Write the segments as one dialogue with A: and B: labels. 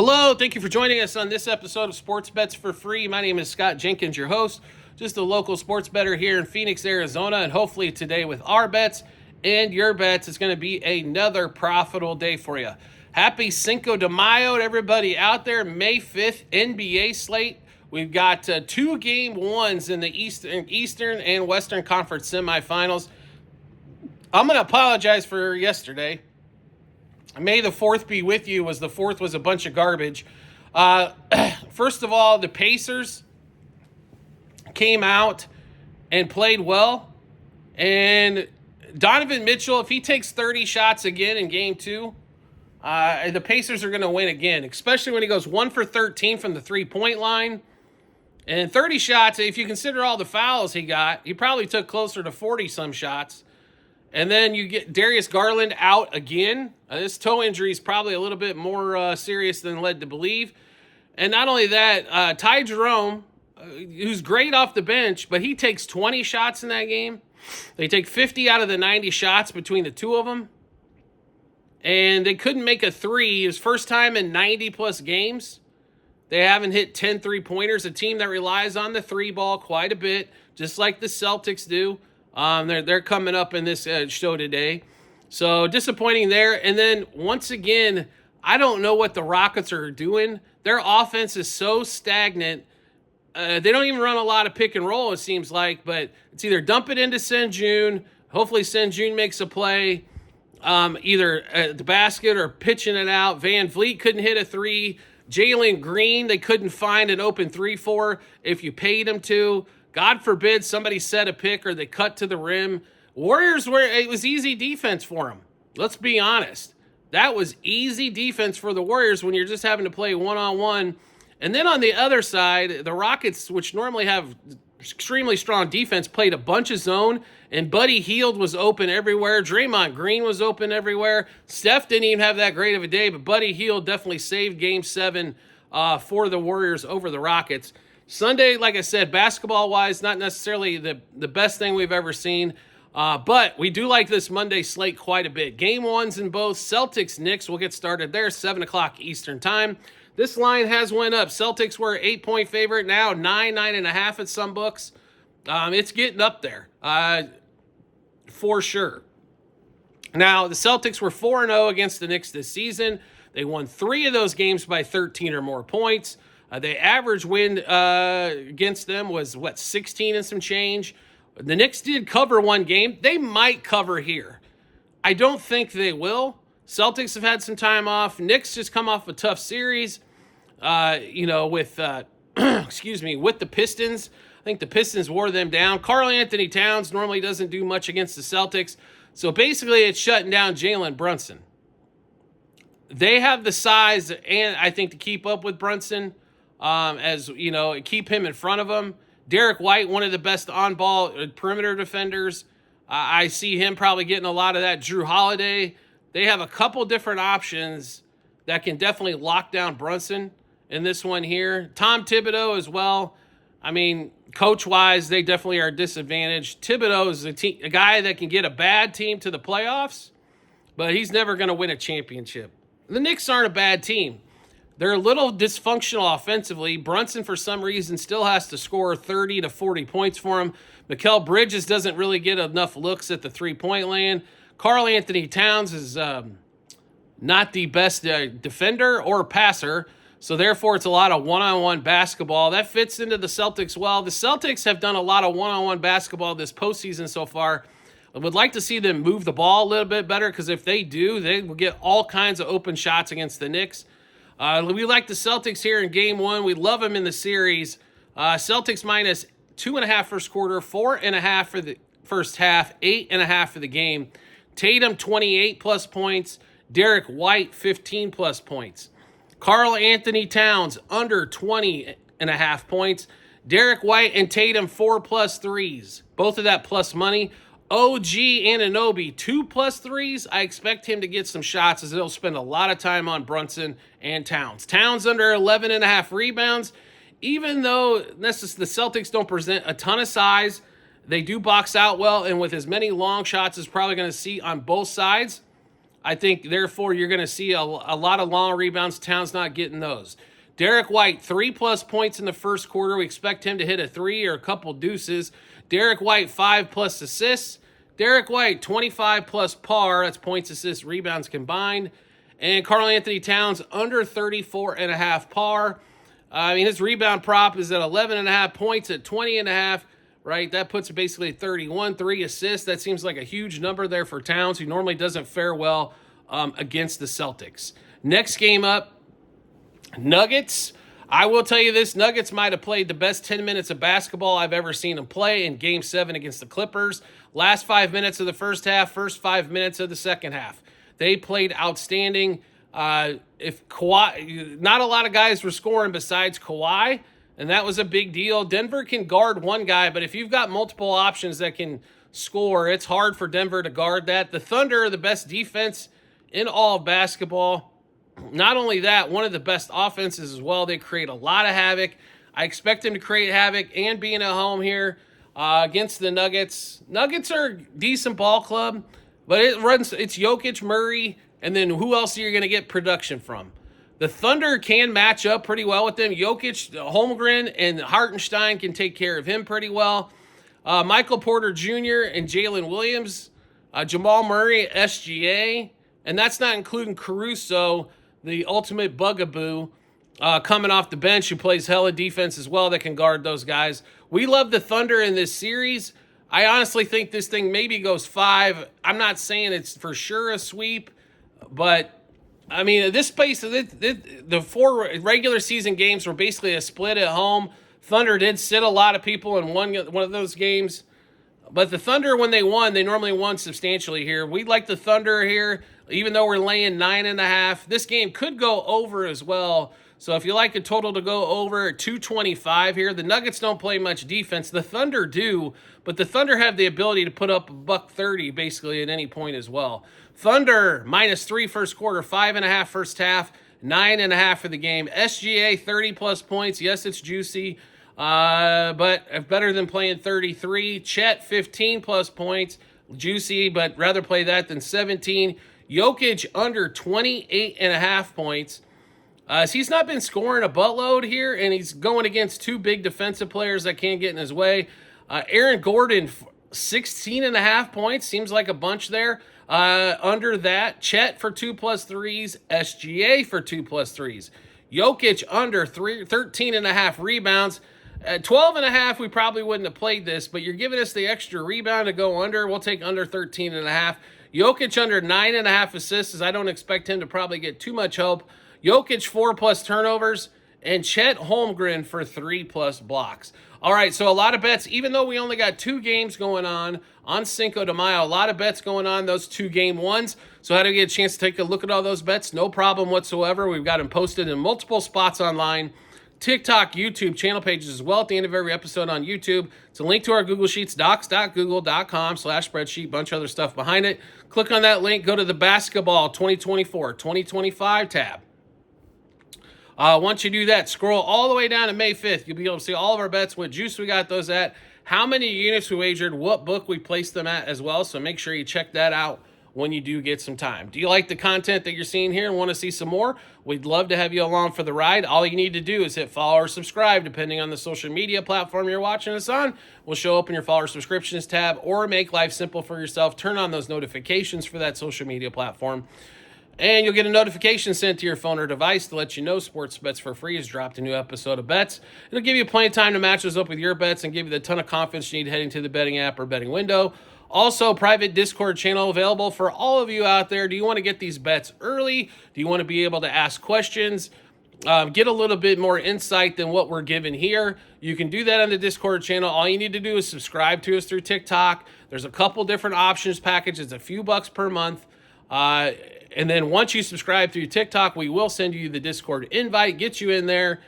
A: Hello, thank you for joining us on this episode of Sports Bets for Free. My name is Scott Jenkins, your host, just a local sports bettor here in Phoenix, Arizona, and hopefully today with our bets and your bets, it's going to be another profitable day for you. Happy Cinco de Mayo to everybody out there. May 5th NBA slate. We've got two game ones in the Eastern and Western Conference semifinals. I'm going to apologize for yesterday. May the 4th be with you. The 4th was a bunch of garbage. First of all, the Pacers came out and played well. And Donovan Mitchell, if he takes 30 shots again in game 2, the Pacers are going to win again, especially when he goes 1 for 13 from the three-point line. And 30 shots, if you consider all the fouls he got, he probably took closer to 40-some shots. And then you get Darius Garland out again. This toe injury is probably a little bit more serious than led to believe. And not only that, Ty Jerome, who's great off the bench, but he takes 20 shots in that game. They take 50 out of the 90 shots between the two of them. And they couldn't make a three. It was first time in 90-plus games. They haven't hit 10 three-pointers, a team that relies on the three ball quite a bit, just like the Celtics do. They're coming up in this show today. So disappointing there. And then once again, I don't know what the Rockets are doing. Their offense is so stagnant. They don't even run a lot of pick and roll, it seems like, but it's either dump it into Sengun. Hopefully Sengun makes a play, either at the basket or pitching it out. Van Vliet couldn't hit a three. Jalen Green, they couldn't find an open 3-4 if you paid him to. God forbid somebody set a pick or they cut to the rim. Warriors it was easy defense for them. Let's be honest. That was easy defense for the Warriors when you're just having to play one-on-one. And then on the other side, the Rockets, which normally have extremely strong defense, played a bunch of zone, and Buddy Hield was open everywhere. Draymond Green was open everywhere. Steph didn't even have that great of a day, but Buddy Hield definitely saved Game 7 for the Warriors over the Rockets. Sunday, like I said, basketball-wise, not necessarily the best thing we've ever seen, but we do like this Monday slate quite a bit. Game ones in both. Celtics-Knicks will get started there, 7 o'clock Eastern time. This line has went up. Celtics were 8-point favorite, now 9.5 at some books. It's getting up there, for sure. Now, the Celtics were 4-0 against the Knicks this season. They won 3 of those games by 13 or more points. The average win against them was, 16 and some change. The Knicks did cover one game. They might cover here. I don't think they will. Celtics have had some time off. Knicks just come off a tough series, with with the Pistons. I think the Pistons wore them down. Karl Anthony Towns normally doesn't do much against the Celtics. So basically it's shutting down Jalen Brunson. They have the size, and I think, to keep up with Brunson. Keep him in front of him. Derek White, one of the best on-ball perimeter defenders. I see him probably getting a lot of that. Drew Holiday. They have a couple different options that can definitely lock down Brunson in this one here. Tom Thibodeau as well. I mean, coach-wise, they definitely are disadvantaged. Thibodeau is a guy that can get a bad team to the playoffs, but he's never going to win a championship. The Knicks aren't a bad team. They're a little dysfunctional offensively. Brunson, for some reason, still has to score 30 to 40 points for him. Mikal Bridges doesn't really get enough looks at the three-point land. Karl Anthony Towns is not the best defender or passer, so therefore it's a lot of one-on-one basketball. That fits into the Celtics well. The Celtics have done a lot of one-on-one basketball this postseason so far. I would like to see them move the ball a little bit better, because if they do, they will get all kinds of open shots against the Knicks. We like the Celtics here in game one. We love them in the series. Celtics minus 2.5 first quarter, 4.5 for the first half, 8.5 for the game. Tatum, 28-plus points. Derek White, 15-plus points. Karl Anthony Towns, under 20.5 points. Derek White and Tatum, 4+ threes. Both of that plus money. OG Anunoby, 2+ threes. I expect him to get some shots, as they'll spend a lot of time on Brunson and Towns. Towns under 11.5 rebounds. Even though the Celtics don't present a ton of size, they do box out well, and with as many long shots as probably going to see on both sides, I think, therefore, you're going to see a lot of long rebounds. Towns not getting those. Derek White, 3+ points in the first quarter. We expect him to hit a 3 or a couple deuces. Derek White, 5+ assists. Derek White, 25+ par. That's points, assists, rebounds combined. And Karl-Anthony Towns, under 34.5 par. His rebound prop is at 11.5 points at 20.5. Right, that puts it basically at 31, 3 assists. That seems like a huge number there for Towns, who normally doesn't fare well against the Celtics. Next game up, Nuggets. I will tell you this, Nuggets might have played the best 10 minutes of basketball I've ever seen them play in Game 7 against the Clippers. Last 5 minutes of the first half, first 5 minutes of the second half. They played outstanding. If Kawhi, not a lot of guys were scoring besides Kawhi, and that was a big deal. Denver can guard one guy, but if you've got multiple options that can score, it's hard for Denver to guard that. The Thunder are the best defense in all of basketball. Not only that, one of the best offenses as well. They create a lot of havoc. I expect them to create havoc, and being at home here against the Nuggets. Nuggets are a decent ball club, but it's Jokic, Murray, and then who else are you going to get production from? The Thunder can match up pretty well with them. Jokic, Holmgren, and Hartenstein can take care of him pretty well. Michael Porter Jr. and Jalen Williams, Jamal Murray, SGA, and that's not including Caruso, the ultimate bugaboo, coming off the bench, who plays hella defense as well, that can guard those guys. We love the Thunder in this series. I honestly think this thing maybe goes 5. I'm not saying it's for sure a sweep, but this space, the 4 regular season games were basically a split at home. Thunder did sit a lot of people in one of those games. But the Thunder, when they won, they normally won substantially here. We like the Thunder here, even though we're laying 9.5. This game could go over as well. So if you like a total to go over, 225 here. The Nuggets don't play much defense. The Thunder do, but the Thunder have the ability to put up $130 basically at any point as well. Thunder, -3 first quarter, 5.5 first half, 9.5 for the game. SGA, 30+ points. Yes, it's juicy, but better than playing 33. Chet, 15+ points. Juicy, but rather play that than 17. Jokic, under 28.5 points. He's not been scoring a buttload here, and he's going against 2 big defensive players that can't get in his way. Aaron Gordon, 16.5 points. Seems like a bunch there. Under that, Chet for 2+ threes, SGA for 2+ threes. Jokic under 13.5 rebounds. At 12.5, we probably wouldn't have played this, but you're giving us the extra rebound to go under. We'll take under 13.5. Jokic under 9.5 assists, as I don't expect him to probably get too much help. Jokic 4+ turnovers, and Chet Holmgren for 3+ blocks. All right, so a lot of bets, even though we only got 2 games going on Cinco de Mayo, a lot of bets going on, those 2 game ones. So how do you get a chance to take a look at all those bets? No problem whatsoever. We've got them posted in multiple spots online. TikTok, YouTube, channel pages as well at the end of every episode on YouTube. It's a link to our Google Sheets, docs.google.com/spreadsheet, bunch of other stuff behind it. Click on that link, go to the basketball 2024-2025 tab. Once you do that, scroll all the way down to May 5th. You'll be able to see all of our bets, what juice we got those at, how many units we wagered, what book we placed them at as well. So make sure you check that out when you do get some time. Do you like the content that you're seeing here and want to see some more? We'd love to have you along for the ride. All you need to do is hit follow or subscribe, depending on the social media platform you're watching us on. Will show up in your follow or subscriptions tab, or make life simple for yourself. Turn on those notifications for that social media platform. And you'll get a notification sent to your phone or device to let you know Sports Bets for Free has dropped a new episode of bets. It'll give you plenty of time to match those up with your bets and give you the ton of confidence you need heading to the betting app or betting window. Also, private Discord channel available for all of you out there. Do you want to get these bets early? Do you want to be able to ask questions? Get a little bit more insight than what we're given here? You can do that on the Discord channel. All you need to do is subscribe to us through TikTok. There's a couple different options packages, a few bucks per month. And then once you subscribe through TikTok, we will send you the Discord invite, get you in there.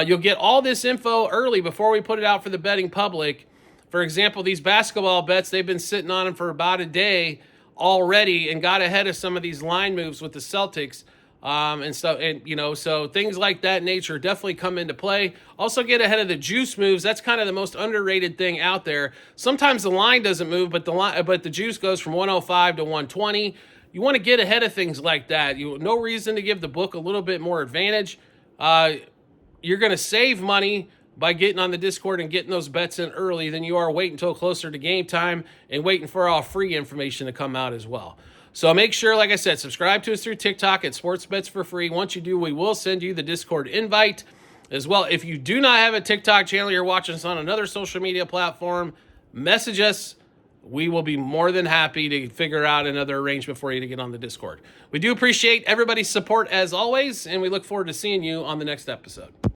A: You'll get all this info early before we put it out for the betting public. For example, these basketball bets, they've been sitting on them for about a day already and got ahead of some of these line moves with the Celtics. So things like that nature definitely come into play. Also get ahead of the juice moves. That's kind of the most underrated thing out there. Sometimes the line doesn't move, but the juice goes from 105 to 120. you want to get ahead of things like that. No reason to give the book a little bit more advantage. You're going to save money by getting on the Discord and getting those bets in early than you are waiting until closer to game time and waiting for all free information to come out as well. So make sure, like I said, subscribe to us through TikTok at Sports Bets for Free. Once you do, we will send you the Discord invite as well. If you do not have a TikTok channel, you're watching us on another social media platform, message us. We will be more than happy to figure out another arrangement for you to get on the Discord. We do appreciate everybody's support as always, and we look forward to seeing you on the next episode.